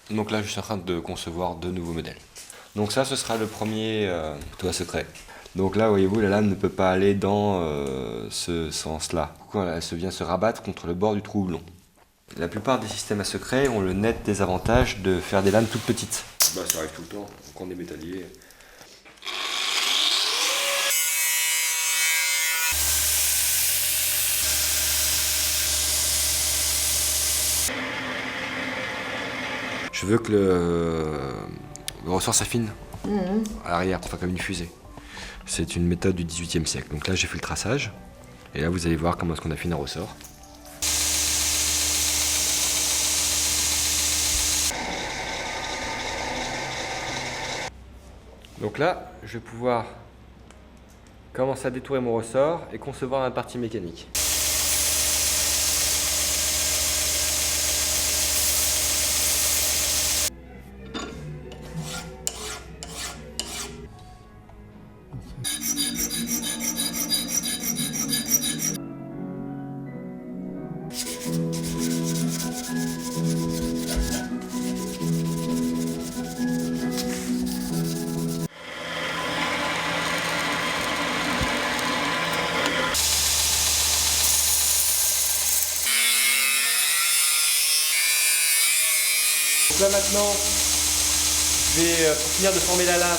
Donc là, je suis en train de concevoir deux nouveaux modèles. Donc ça, ce sera le premier toit secret. Donc là, voyez-vous, la lame ne peut pas aller dans ce sens-là. Du coup, elle vient se rabattre contre le bord du trou houblon. La plupart des systèmes à secret ont le net désavantage de faire des lames toutes petites. Bah, ça arrive tout le temps, quand on est métallier. Je veux que le ressort s'affine à l'arrière pour faire comme une fusée. C'est une méthode du XVIIIe siècle. Donc là, j'ai fait le traçage. Et là, vous allez voir comment est-ce qu'on affine un ressort. Donc là, je vais pouvoir commencer à détourer mon ressort et concevoir ma partie mécanique. Donc là maintenant, je vais, pour finir de former la lame,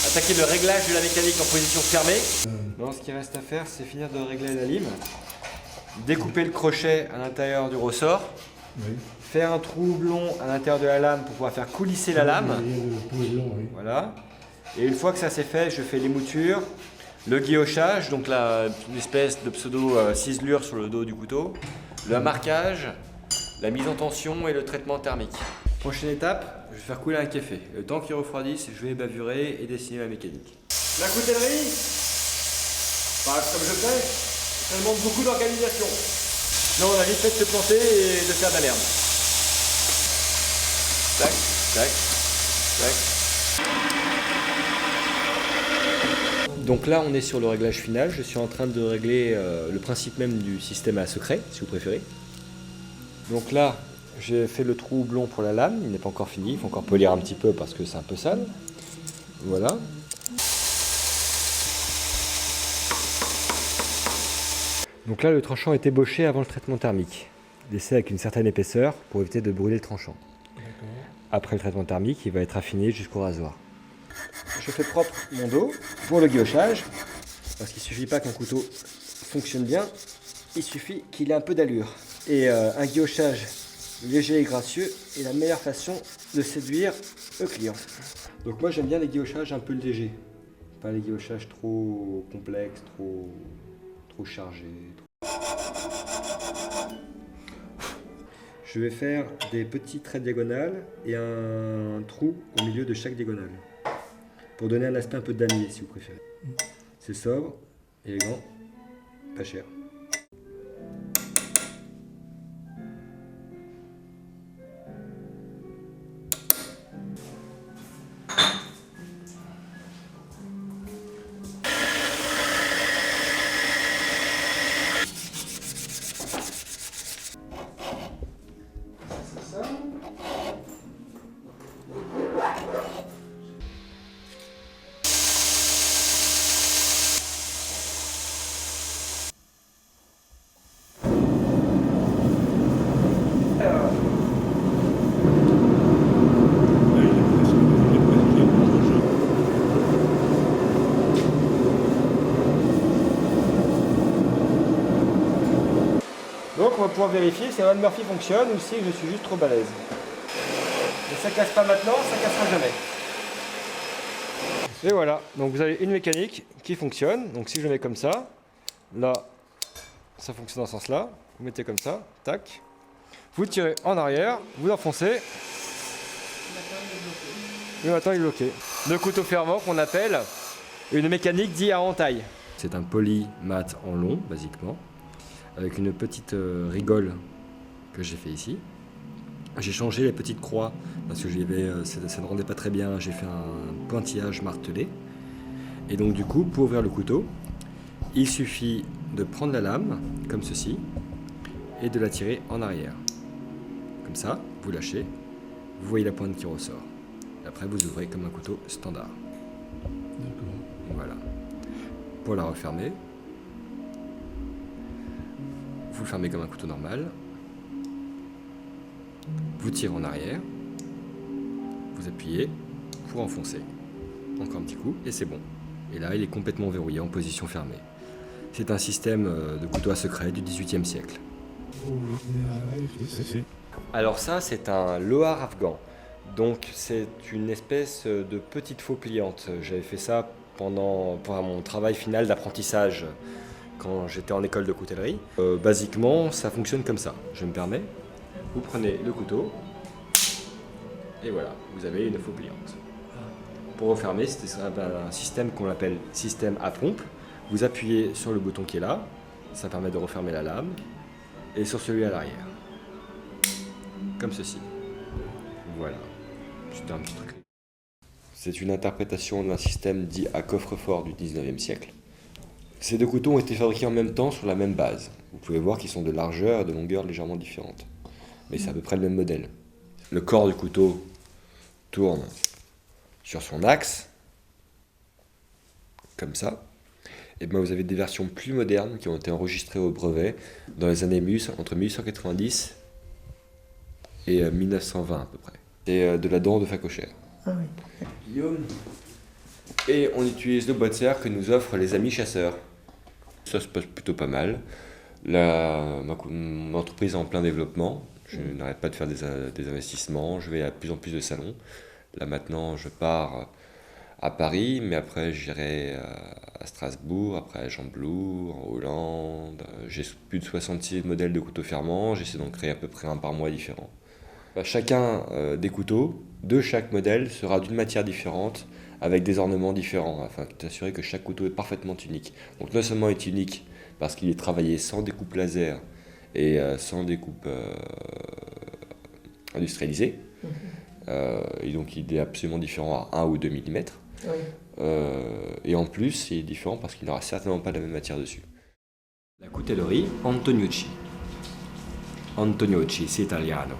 attaquer le réglage de la mécanique en position fermée. Maintenant, ce qui reste à faire, c'est finir de régler la lime, découper le crochet à l'intérieur du ressort, faire un trou houblon à l'intérieur de la lame pour pouvoir faire coulisser la lame. Voilà. Et une fois que ça c'est fait, je fais les moutures, le guillochage, donc là, une espèce de pseudo ciselure sur le dos du couteau, le marquage, la mise en tension et le traitement thermique. Prochaine étape, je vais faire couler un café. Le temps qu'il refroidisse, je vais bavurer et dessiner la mécanique. La coutellerie, comme je fais, ça demande beaucoup d'organisation. Sinon, on a vite fait de se planter et de faire de la merde. Tac, tac, tac. Donc là, on est sur le réglage final. Je suis en train de régler le principe même du système à secret, si vous préférez. Donc là, j'ai fait le trou houblon pour la lame, il n'est pas encore fini, il faut encore polir un petit peu parce que c'est un peu sale. Voilà. Donc là, le tranchant est ébauché avant le traitement thermique, laissé avec une certaine épaisseur pour éviter de brûler le tranchant. Après le traitement thermique, il va être affiné jusqu'au rasoir. Je fais propre mon dos pour le guillochage, parce qu'il ne suffit pas qu'un couteau fonctionne bien, il suffit qu'il ait un peu d'allure. Et un guillochage léger et gracieux est la meilleure façon de séduire le client. Donc moi j'aime bien les guillochages un peu légers, pas les guillochages trop complexes, trop chargés. Je vais faire des petits traits diagonales et un trou au milieu de chaque diagonale pour donner un aspect un peu damier si vous préférez. C'est sobre, élégant, pas cher. Donc on va pouvoir vérifier si un Run Murphy fonctionne ou si je suis juste trop balèze. Et ça casse pas maintenant, ça cassera jamais. Et voilà, donc vous avez une mécanique qui fonctionne. Donc si je le mets comme ça, là, ça fonctionne dans ce sens-là. Vous mettez comme ça, tac. Vous tirez en arrière, vous enfoncez. Le matin il est bloqué. Le couteau fermant qu'on appelle une mécanique dite à entaille. C'est un poly mat en long, basiquement, avec une petite rigole que j'ai fait ici. J'ai changé les petites croix parce que ça ne rendait pas très bien. J'ai fait un pointillage martelé. Et donc du coup, pour ouvrir le couteau, il suffit de prendre la lame, comme ceci, et de la tirer en arrière. Comme ça, vous lâchez, vous voyez la pointe qui ressort. Après, vous ouvrez comme un couteau standard. D'accord. Voilà. Pour la refermer, vous le fermez comme un couteau normal. Vous tirez en arrière. Vous appuyez pour enfoncer. Encore un petit coup et c'est bon. Et là, il est complètement verrouillé en position fermée. C'est un système de couteau à secret du XVIIIe siècle. Alors ça, c'est un lohar afghan. Donc c'est une espèce de petite faux pliante. J'avais fait ça pour mon travail final d'apprentissage quand j'étais en école de coutellerie. Basiquement, ça fonctionne comme ça. Je me permets. Vous prenez le couteau et voilà, vous avez une faux pliante. Pour refermer, c'est un système qu'on appelle système à pompe. Vous appuyez sur le bouton qui est là, ça permet de refermer la lame, et sur celui à l'arrière. Comme ceci. Voilà. C'était un petit truc. C'est une interprétation d'un système dit à coffre-fort du 19e siècle. Ces deux couteaux ont été fabriqués en même temps sur la même base. Vous pouvez voir qu'ils sont de largeur et de longueur légèrement différentes. Mais c'est à peu près le même modèle. Le corps du couteau tourne sur son axe, comme ça. Et bien vous avez des versions plus modernes qui ont été enregistrées au brevet dans les années entre 1890 et 1920 à peu près. C'est de la dent de facochère. Ah oui. Guillaume. Et on utilise le bois de serre que nous offrent les amis chasseurs. Ça se passe plutôt pas mal. Mon entreprise est en plein développement. Je n'arrête pas de faire des investissements. Je vais à plus en plus de salons. Là maintenant, je pars à Paris, mais après j'irai à Strasbourg, après à Gembloux, en Hollande. J'ai plus de 66 modèles de couteaux fermants. J'essaie d'en créer à peu près un par mois différent. Chacun des couteaux de chaque modèle sera d'une matière différente, avec des ornements différents, afin de s'assurer que chaque couteau est parfaitement unique. Donc non seulement est unique parce qu'il est travaillé sans découpe laser et sans découpe industrialisée, et donc il est absolument différent à 1 ou 2 mm. Oui. Et en plus, il est différent parce qu'il n'aura certainement pas la même matière dessus. La coutellerie Antoniucci. Antoniucci, c'est italiano.